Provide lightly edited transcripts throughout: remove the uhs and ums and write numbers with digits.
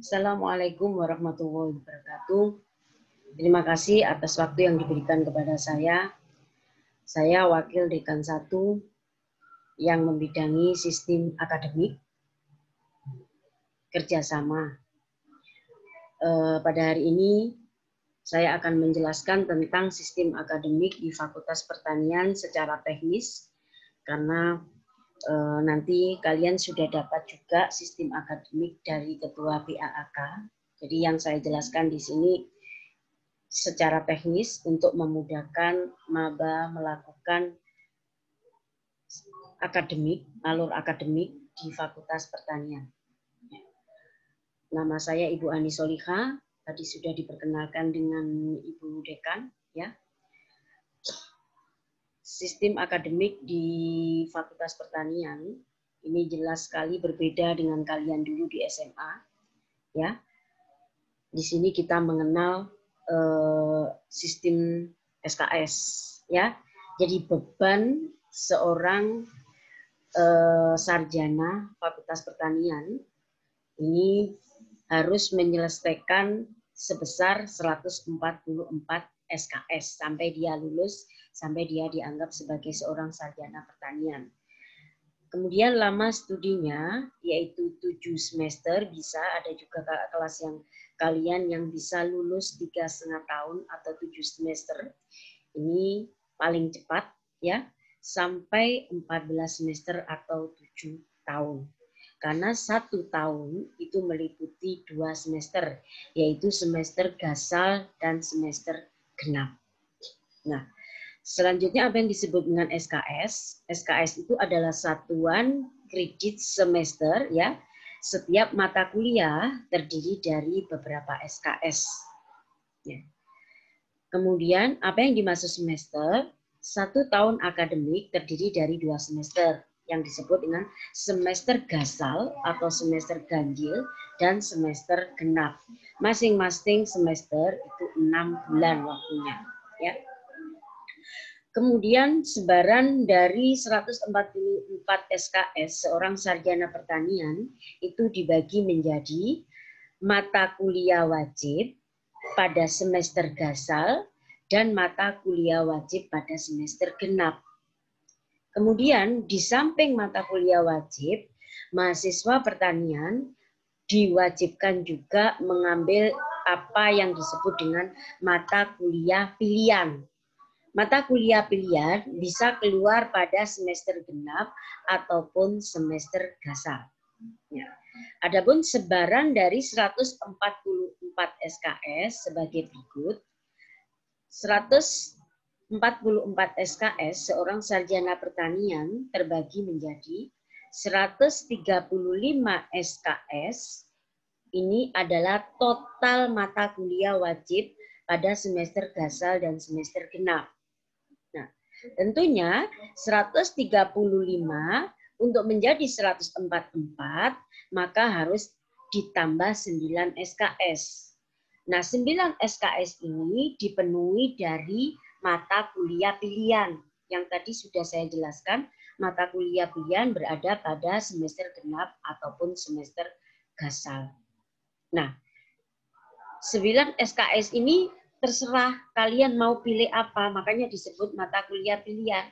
Assalamualaikum warahmatullahi wabarakatuh. Terima kasih atas waktu yang diberikan kepada saya. Saya Wakil Dekan 1 yang membidangi sistem akademik kerjasama. Pada hari ini saya akan menjelaskan tentang sistem akademik di Fakultas Pertanian secara teknis, karena nanti kalian sudah dapat juga sistem akademik dari Ketua PAAK. Jadi yang saya jelaskan di sini secara teknis untuk memudahkan maba melakukan akademik, alur akademik di Fakultas Pertanian. Nama saya Ibu Ani Soliha, tadi sudah diperkenalkan dengan Ibu Dekan, ya. Sistem akademik di Fakultas Pertanian ini jelas sekali berbeda dengan kalian dulu di SMA, ya. Di sini kita mengenal sistem SKS, ya. Jadi beban seorang sarjana Fakultas Pertanian ini harus menyelesaikan sebesar 144 SKS sampai dia lulus, sampai dia dianggap sebagai seorang sarjana pertanian. Kemudian lama studinya yaitu 7 semester, bisa ada juga kelas yang kalian yang bisa lulus 3,5 tahun atau 7 semester. Ini paling cepat, ya, sampai 14 semester atau 7 tahun. Karena 1 tahun itu meliputi 2 semester, yaitu semester gasal dan semester genap. Nah, selanjutnya apa yang disebut dengan SKS? SKS itu adalah satuan kredit semester, ya. Setiap mata kuliah terdiri dari beberapa SKS. Ya. Kemudian apa yang dimaksud semester? 1 tahun akademik terdiri dari 2 semester yang disebut dengan semester gasal atau semester ganjil dan semester genap. Masing-masing semester itu 6 bulan waktunya, ya. Kemudian sebaran dari 144 SKS seorang sarjana pertanian itu dibagi menjadi mata kuliah wajib pada semester gasal dan mata kuliah wajib pada semester genap. Kemudian di samping mata kuliah wajib, mahasiswa pertanian diwajibkan juga mengambil apa yang disebut dengan mata kuliah pilihan. Mata kuliah pilihan bisa keluar pada semester genap ataupun semester gasal. Ya. Adapun sebaran dari 144 SKS sebagai berikut. 144 SKS seorang sarjana pertanian terbagi menjadi 135 SKS. Ini adalah total mata kuliah wajib pada semester gasal dan semester genap. Nah, tentunya 135 untuk menjadi 144 maka harus ditambah 9 SKS. Nah, 9 SKS ini dipenuhi dari mata kuliah pilihan. Yang tadi sudah saya jelaskan, mata kuliah pilihan berada pada semester genap ataupun semester gasal. Nah, 9 SKS ini terserah kalian mau pilih apa, makanya disebut mata kuliah pilihan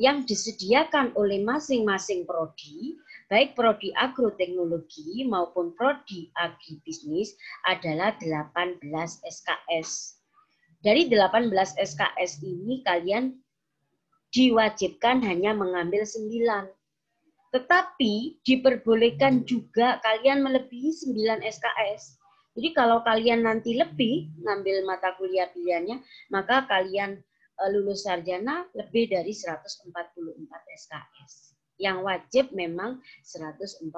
yang disediakan oleh masing-masing prodi, baik prodi agroteknologi maupun prodi agribisnis adalah 18 SKS. Dari 18 SKS ini kalian diwajibkan hanya mengambil 9. Tetapi diperbolehkan juga kalian melebihi 9 SKS. Jadi kalau kalian nanti lebih ngambil mata kuliah pilihannya, maka kalian lulus sarjana lebih dari 144 SKS. Yang wajib memang 144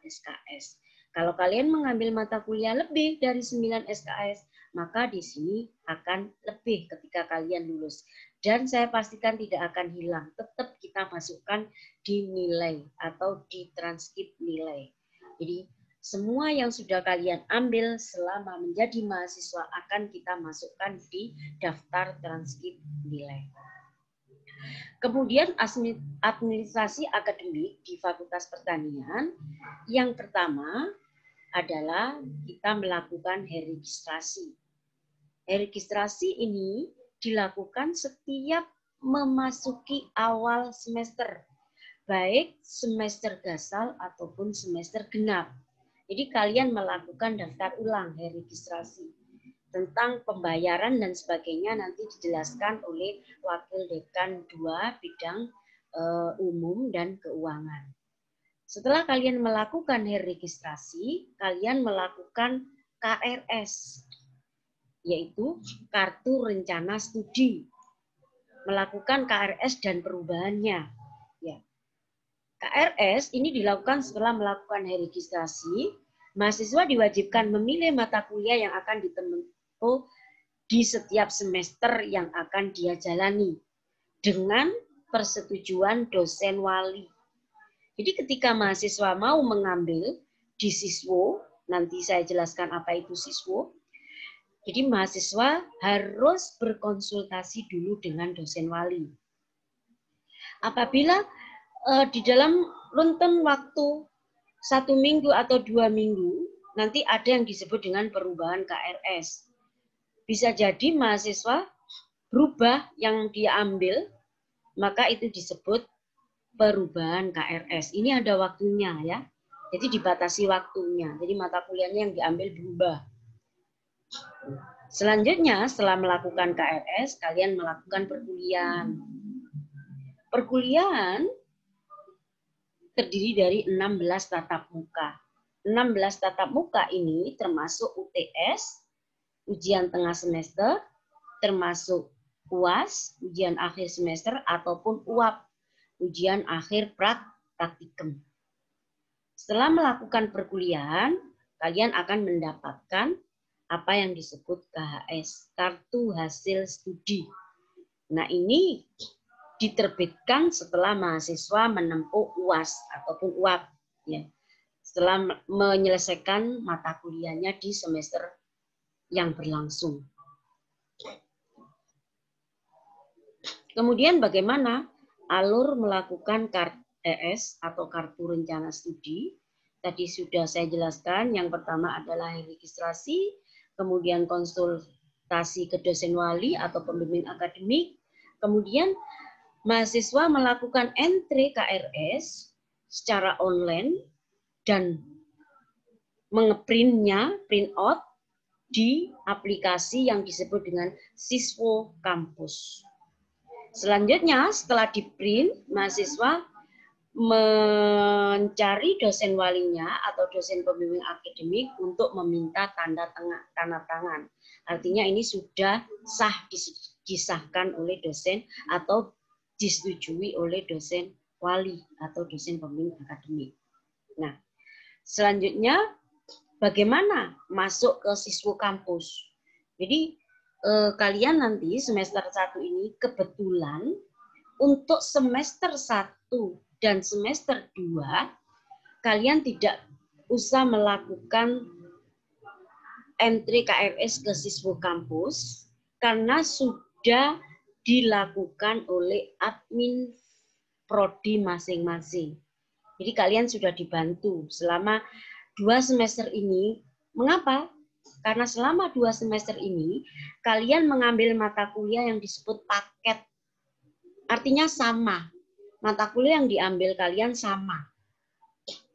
SKS. Kalau kalian mengambil mata kuliah lebih dari 9 SKS, maka di sini akan lebih ketika kalian lulus. Dan saya pastikan tidak akan hilang, tetap kita masukkan di nilai atau di transkrip nilai. Jadi semua yang sudah kalian ambil selama menjadi mahasiswa akan kita masukkan di daftar transkrip nilai. Kemudian administrasi akademik di Fakultas Pertanian, yang pertama adalah kita melakukan registrasi. Registrasi ini dilakukan setiap memasuki awal semester, baik semester gasal ataupun semester genap. Jadi kalian melakukan daftar ulang registrasi. Tentang pembayaran dan sebagainya nanti dijelaskan oleh Wakil Dekan 2 bidang umum dan keuangan. Setelah kalian melakukan registrasi, kalian melakukan KRS, yaitu Kartu Rencana Studi. Melakukan KRS dan perubahannya. Ya. KRS ini dilakukan setelah melakukan registrasi, mahasiswa diwajibkan memilih mata kuliah yang akan ditempuh di setiap semester yang akan dia jalani dengan persetujuan dosen wali. Jadi ketika mahasiswa mau mengambil di siswo, nanti saya jelaskan apa itu siswo. Jadi mahasiswa harus berkonsultasi dulu dengan dosen wali. Apabila di dalam rentang waktu 1 minggu atau 2 minggu, nanti ada yang disebut dengan perubahan KRS. Bisa jadi mahasiswa berubah yang dia ambil, maka itu disebut perubahan KRS. Ini ada waktunya ya. Jadi dibatasi waktunya. Jadi mata kuliahnya yang diambil berubah. Selanjutnya setelah melakukan KRS, kalian melakukan perkuliahan. Perkuliahan terdiri dari 16 tatap muka. 16 tatap muka ini termasuk UTS, ujian tengah semester, termasuk UAS, ujian akhir semester, ataupun UAP, ujian akhir praktikum. Setelah melakukan perkuliahan, kalian akan mendapatkan apa yang disebut KHS, Kartu Hasil Studi. Nah, ini diterbitkan setelah mahasiswa menempuh UAS ataupun UAP, ya. Setelah menyelesaikan mata kuliahnya di semester yang berlangsung. Kemudian bagaimana alur melakukan KRS atau Kartu Rencana Studi? Tadi sudah saya jelaskan, yang pertama adalah registrasi, kemudian konsultasi ke dosen wali atau pembimbing akademik, kemudian mahasiswa melakukan entry KRS secara online dan mengeprintnya, print out di aplikasi yang disebut dengan Siswo Kampus. Selanjutnya setelah di-print, mahasiswa mencari dosen walinya atau dosen pembimbing akademik untuk meminta tanda tangan. Artinya ini sudah sah disahkan oleh dosen atau disetujui oleh dosen wali atau dosen pembimbing akademik. Nah, selanjutnya bagaimana masuk ke Siswo Kampus? Jadi kalian nanti semester 1 ini kebetulan untuk semester 1 dan semester 2 kalian tidak usah melakukan entry KRS ke Siswo Kampus karena sudah dilakukan oleh admin prodi masing-masing. Jadi kalian sudah dibantu selama 2 semester ini. Mengapa? Karena selama 2 semester ini, kalian mengambil mata kuliah yang disebut paket. Artinya sama. Mata kuliah yang diambil kalian sama.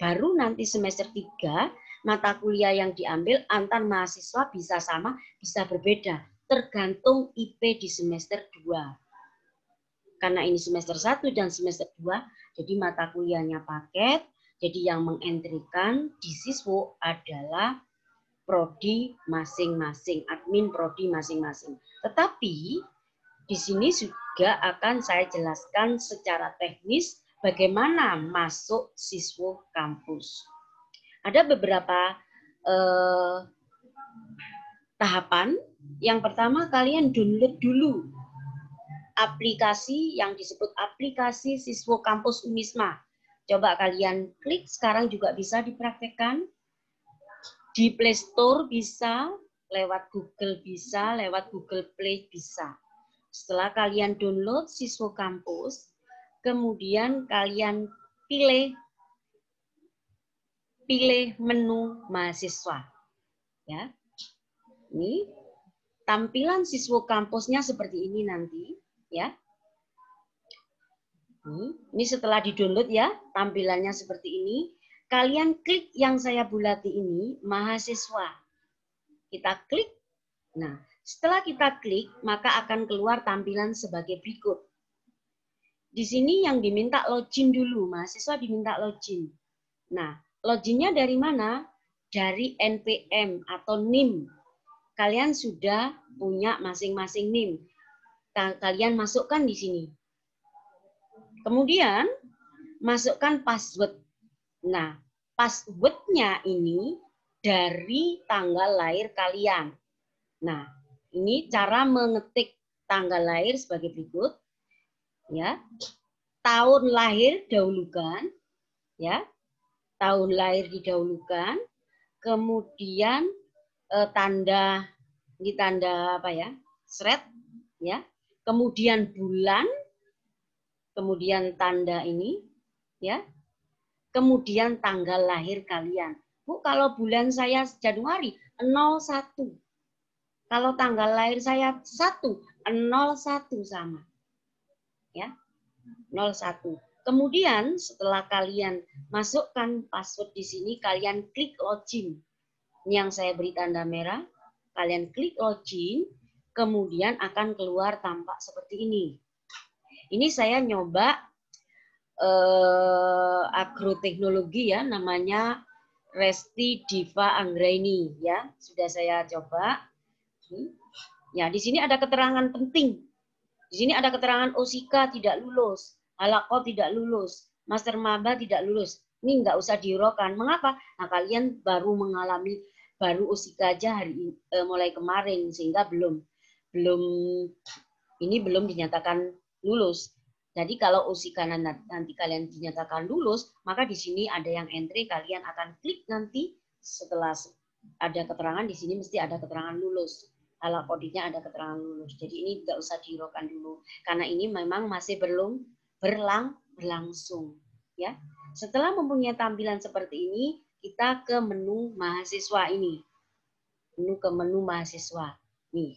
Baru nanti semester 3, mata kuliah yang diambil antar mahasiswa bisa sama, bisa berbeda. Tergantung IP di semester 2. Karena ini semester 1 dan semester 2, jadi mata kuliahnya paket. Jadi yang mengentrikan di Siswo adalah prodi masing-masing, admin prodi masing-masing. Tetapi di sini juga akan saya jelaskan secara teknis bagaimana masuk Siswo Kampus. Ada beberapa tahapan. Yang pertama, kalian download dulu aplikasi yang disebut aplikasi Siswo Kampus Unisma. Coba kalian klik, sekarang juga bisa dipraktekkan. Di Play Store bisa, lewat Google bisa, lewat Google Play bisa. Setelah kalian download Siswo Kampus, kemudian kalian pilih pilih menu mahasiswa. Ya. Ini tampilan siswa kampusnya seperti ini nanti, ya. Ini setelah di-download ya, tampilannya seperti ini. Kalian klik yang saya bulati ini, mahasiswa. Kita klik. Nah, setelah kita klik, maka akan keluar tampilan sebagai berikut. Di sini yang diminta login dulu, mahasiswa diminta login. Nah, loginnya dari mana? Dari NPM atau NIM. Kalian sudah punya masing-masing NIM. Kalian masukkan di sini. Kemudian, masukkan password. Nah, passwordnya ini dari tanggal lahir kalian. Nah, ini cara mengetik tanggal lahir sebagai berikut. Ya, tahun lahir dahulukan, ya, tahun lahir didahulukan, kemudian tanda ini tanda apa ya, thread, ya, kemudian bulan, kemudian tanda ini, ya, kemudian tanggal lahir kalian. Bu, kalau bulan saya Januari 01, kalau tanggal lahir saya 1, 01 sama. Ya, 01. Kemudian setelah kalian masukkan password di sini, kalian klik login. Ini yang saya beri tanda merah. Kalian klik login, kemudian akan keluar tampak seperti ini. Ini saya nyoba agroteknologi ya, namanya Resti Diva Anggraini ya. Sudah saya coba. Ya, di sini ada keterangan penting. Di sini ada keterangan OSIKA tidak lulus, Halako tidak lulus, Master Maba tidak lulus. Ini nggak usah dihiraukan. Mengapa? Nah, kalian baru mengalami baru OSIKA aja mulai kemarin sehingga belum dinyatakan lulus. Jadi kalau OSIKA nanti kalian dinyatakan lulus, maka di sini ada yang entry, kalian akan klik nanti setelah ada keterangan di sini mesti ada keterangan lulus. Ala kodenya ada keterangan lulus. Jadi ini nggak usah dihiraukan dulu. Karena ini memang masih belum berlangsung. Ya. Setelah mempunyai tampilan seperti ini, kita ke menu mahasiswa ini. Ke menu mahasiswa. Nih.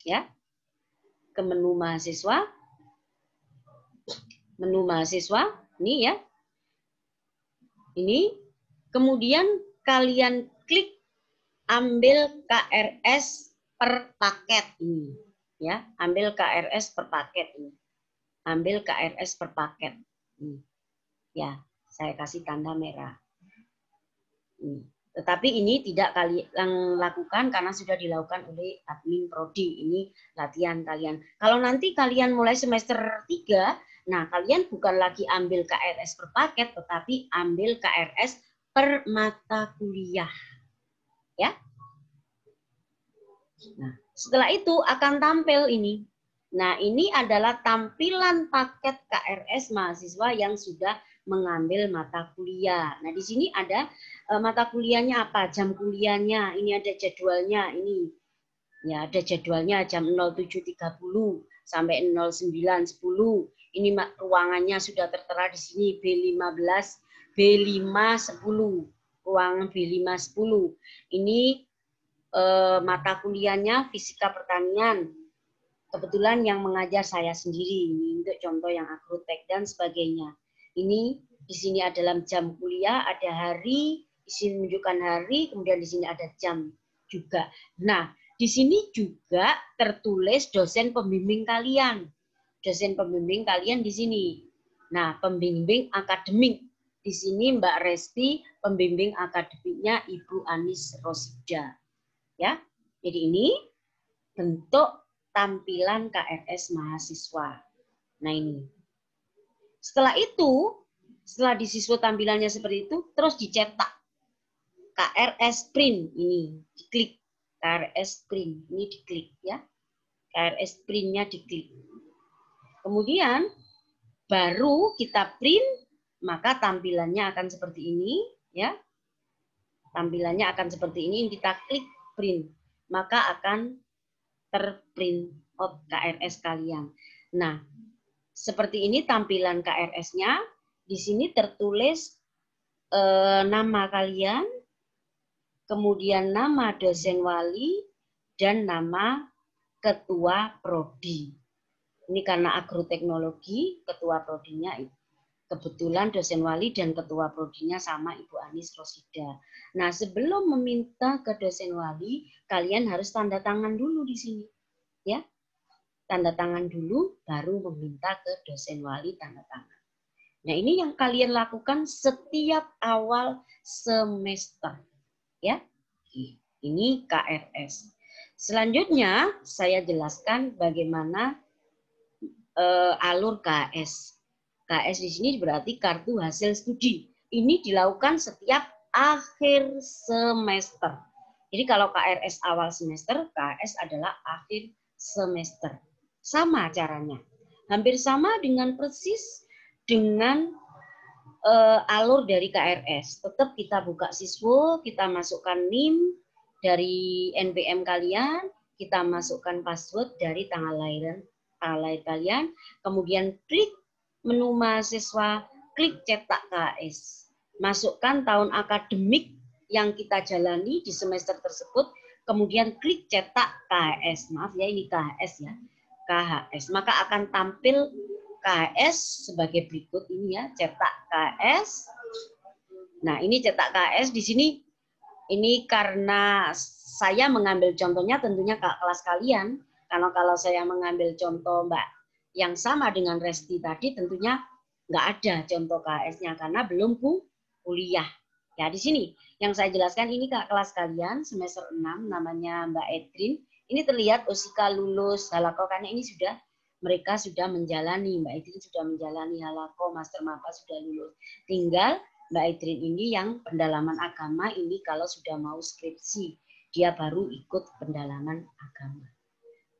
Ya. Ke menu mahasiswa. Menu mahasiswa. Nih ya. Ini. Kemudian kalian klik ambil KRS per paket ini, ya, ambil KRS per paket ini, ambil KRS per paket, ini. Ya, saya kasih tanda merah. Ini. Tetapi ini tidak kalian lakukan karena sudah dilakukan oleh admin prodi. Ini latihan kalian. Kalau nanti kalian mulai semester 3, nah kalian bukan lagi ambil KRS per paket, tetapi ambil KRS per mata kuliah, ya. Nah, setelah itu akan tampil ini. Nah, ini adalah tampilan paket KRS mahasiswa yang sudah mengambil mata kuliah. Nah, di sini ada mata kuliahnya apa? Jam kuliahnya, ini ada jadwalnya, ini. Ya, ada jadwalnya jam 07.30 sampai 09.10. Ini ruangannya sudah tertera di sini B15, B510. Ruangan B510. Ini mata kuliahnya fisika pertanian. Kebetulan yang mengajar saya sendiri. Ini untuk contoh yang agrotek dan sebagainya. Ini di sini adalah jam kuliah, ada hari, di sini menunjukkan hari, kemudian di sini ada jam juga. Nah, di sini juga tertulis dosen pembimbing kalian. Dosen pembimbing kalian di sini. Nah, pembimbing akademik. Di sini Mbak Resti, pembimbing akademiknya Ibu Anis Rosida. Ya, jadi ini bentuk tampilan KRS mahasiswa. Nah ini. Setelah itu, setelah di siswa tampilannya seperti itu, terus dicetak. KRS print ini diklik. KRS print ini diklik ya. KRS printnya diklik. Kemudian baru kita print, maka tampilannya akan seperti ini ya. Tampilannya akan seperti ini. Kita klik print, maka akan terprint out KRS kalian. Nah, seperti ini tampilan KRS-nya. Di sini tertulis nama kalian, kemudian nama dosen wali, dan nama ketua prodi. Ini karena agroteknologi, ketua prodinya kebetulan dosen wali dan ketua prodinya sama Ibu Anis Rosida. Nah, sebelum meminta ke dosen wali, kalian harus tanda tangan dulu di sini. Ya, tanda tangan dulu, baru meminta ke dosen wali tanda tangan. Nah, ini yang kalian lakukan setiap awal semester. Ya, ini KRS. Selanjutnya, saya jelaskan bagaimana alur KS. KS di sini berarti kartu hasil studi. Ini dilakukan setiap akhir semester. Jadi kalau KRS awal semester, KS adalah akhir semester. Sama caranya. Hampir sama dengan persis dengan alur dari KRS. Tetap kita buka siswa, kita masukkan NIM dari NPM kalian, kita masukkan password dari tanggal lahir kalian, kemudian klik menu mahasiswa, klik cetak KS. Masukkan tahun akademik yang kita jalani di semester tersebut, kemudian klik cetak KHS. Maaf ya, ini KHS ya. KHS. Maka akan tampil KHS sebagai berikut ini ya, cetak KHS. Nah, ini cetak KHS di sini. Ini karena saya mengambil contohnya tentunya kelas kalian. Karena kalau saya mengambil contoh Mbak yang sama dengan Resti tadi, tentunya nggak ada contoh KHS-nya karena belum kuliah. Ya, di sini yang saya jelaskan ini kelas kalian semester 6 namanya Mbak Edrin. Ini terlihat Osika lulus halako karena ini mereka sudah menjalani, Mbak Edrin sudah menjalani halako, Master Mapa sudah lulus. Tinggal Mbak Edrin ini yang pendalaman agama ini kalau sudah mau skripsi, dia baru ikut pendalaman agama.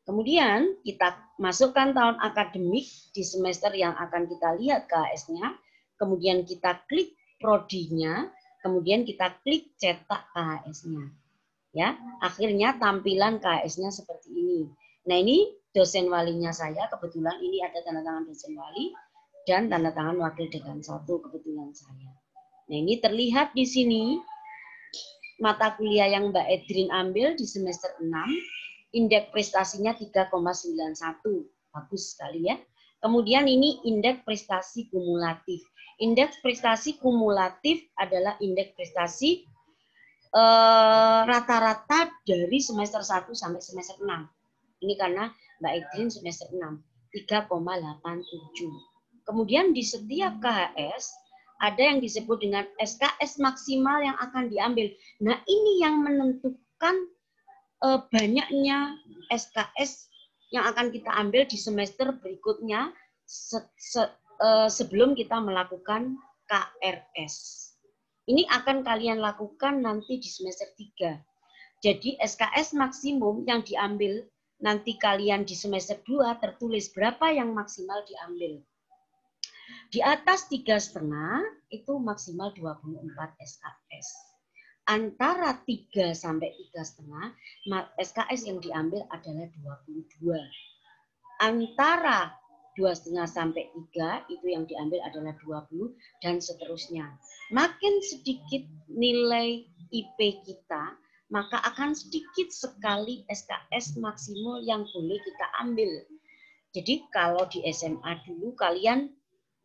Kemudian kita masukkan tahun akademik di semester yang akan kita lihat KHS-nya, kemudian kita klik prodinya, kemudian kita klik cetak KHS-nya. Ya, akhirnya tampilan KHS-nya seperti ini. Nah, ini dosen walinya saya, kebetulan ini ada tanda tangan dosen wali dan tanda tangan wakil dekan 1 kebetulan saya. Nah, ini terlihat di sini mata kuliah yang Mbak Edrin ambil di semester 6, indeks prestasinya 3,91. Bagus sekali ya. Kemudian ini indeks prestasi kumulatif. Indeks prestasi kumulatif adalah indeks prestasi rata-rata dari semester 1 sampai semester 6. Ini karena Mbak Edrin semester 6, 3,87. Kemudian di setiap KHS ada yang disebut dengan SKS maksimal yang akan diambil. Nah, ini yang menentukan banyaknya SKS yang akan kita ambil di semester berikutnya sebelum kita melakukan KRS. Ini akan kalian lakukan nanti di semester 3. Jadi SKS maksimum yang diambil nanti kalian di semester 2 tertulis berapa yang maksimal diambil. Di atas 3,5 itu maksimal 24 SKS. Antara 3 sampai 3,5 SKS yang diambil adalah 22. Antara 2,5 sampai 3 itu yang diambil adalah 20 dan seterusnya. Makin sedikit nilai IP kita, maka akan sedikit sekali SKS maksimal yang boleh kita ambil. Jadi kalau di SMA dulu kalian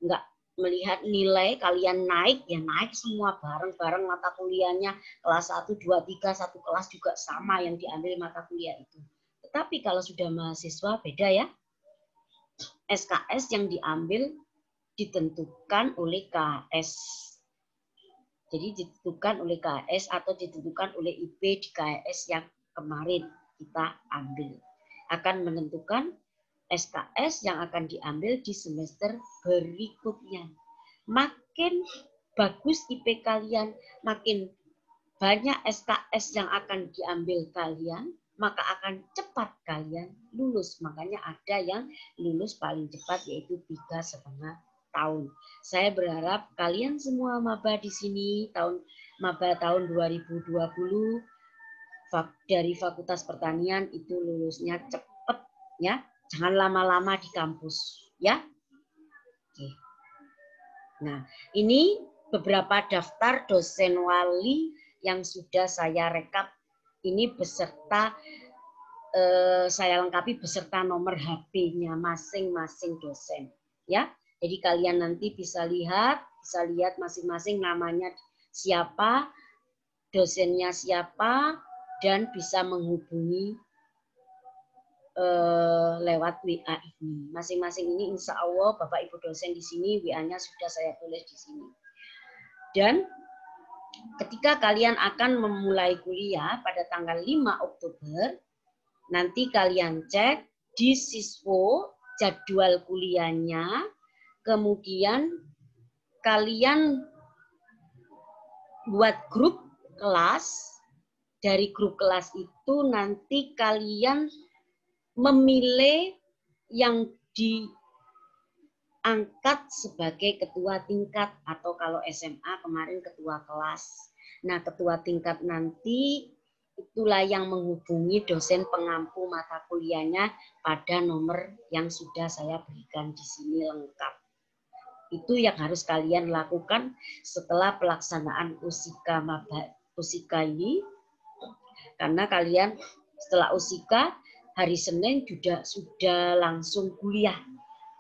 nggak melihat nilai kalian naik, ya naik semua bareng-bareng mata kuliahnya. Kelas 1, 2, 3, satu kelas juga sama yang diambil mata kuliah itu. Tetapi kalau sudah mahasiswa beda ya. SKS yang diambil ditentukan oleh KS. Jadi ditentukan oleh KS atau ditentukan oleh IP di KS yang kemarin kita ambil. Akan menentukan SKS yang akan diambil di semester berikutnya. Makin bagus IP kalian, makin banyak SKS yang akan diambil kalian, maka akan cepat kalian lulus. Makanya ada yang lulus paling cepat yaitu 3,5 tahun. Saya berharap kalian semua maba di sini maba tahun 2020 dari Fakultas Pertanian itu lulusnya cepat ya. Jangan lama-lama di kampus, ya. Oke. Nah, ini beberapa daftar dosen wali yang sudah saya rekap ini beserta saya lengkapi beserta nomor HP-nya masing-masing dosen, ya. Jadi kalian nanti bisa lihat masing-masing namanya siapa, dosennya siapa, dan bisa menghubungi lewat WA ini. Masing-masing ini insya Allah Bapak Ibu dosen di sini WA-nya sudah saya tulis di sini. Dan ketika kalian akan memulai kuliah pada tanggal 5 Oktober, nanti kalian cek di Siswo jadwal kuliahnya, kemudian kalian buat grup kelas. Dari grup kelas itu nanti kalian memilih yang diangkat sebagai ketua tingkat atau kalau SMA kemarin ketua kelas. Nah, ketua tingkat nanti itulah yang menghubungi dosen pengampu mata kuliahnya pada nomor yang sudah saya berikan di sini lengkap. Itu yang harus kalian lakukan setelah pelaksanaan Usika ini. Karena kalian setelah Usika hari Senin sudah langsung kuliah.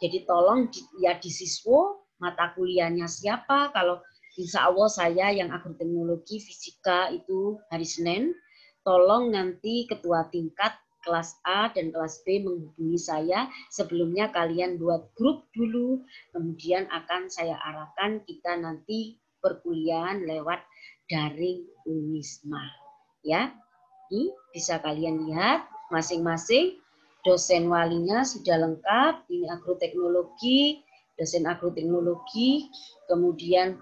Jadi tolong lihat di Siswo mata kuliahnya siapa. Kalau insya Allah saya yang agroteknologi fisika itu hari Senin. Tolong nanti ketua tingkat kelas A dan kelas B menghubungi saya. Sebelumnya kalian buat grup dulu. Kemudian akan saya arahkan kita nanti perkuliahan lewat daring Unisma. Ya, ini bisa kalian lihat masing-masing dosen walinya sudah lengkap. Ini agroteknologi, dosen agroteknologi. Kemudian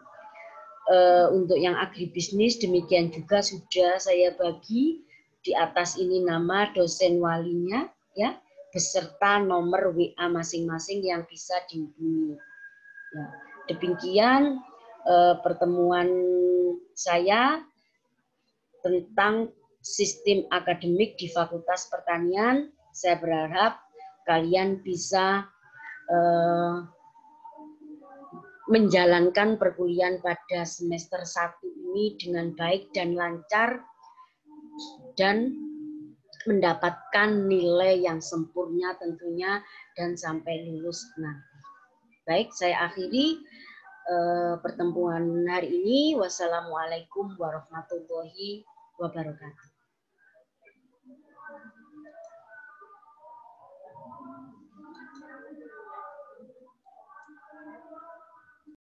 untuk yang agribisnis demikian juga sudah saya bagi di atas ini nama dosen walinya, ya, beserta nomor WA masing-masing yang bisa dihubungi. Ya, demikian pertemuan saya tentang sistem akademik di Fakultas Pertanian. Saya berharap kalian bisa menjalankan perkuliahan pada semester 1 ini dengan baik dan lancar dan mendapatkan nilai yang sempurna tentunya dan sampai lulus nanti. Baik, saya akhiri pertemuan hari ini. Wassalamualaikum warahmatullahi wabarakatuh.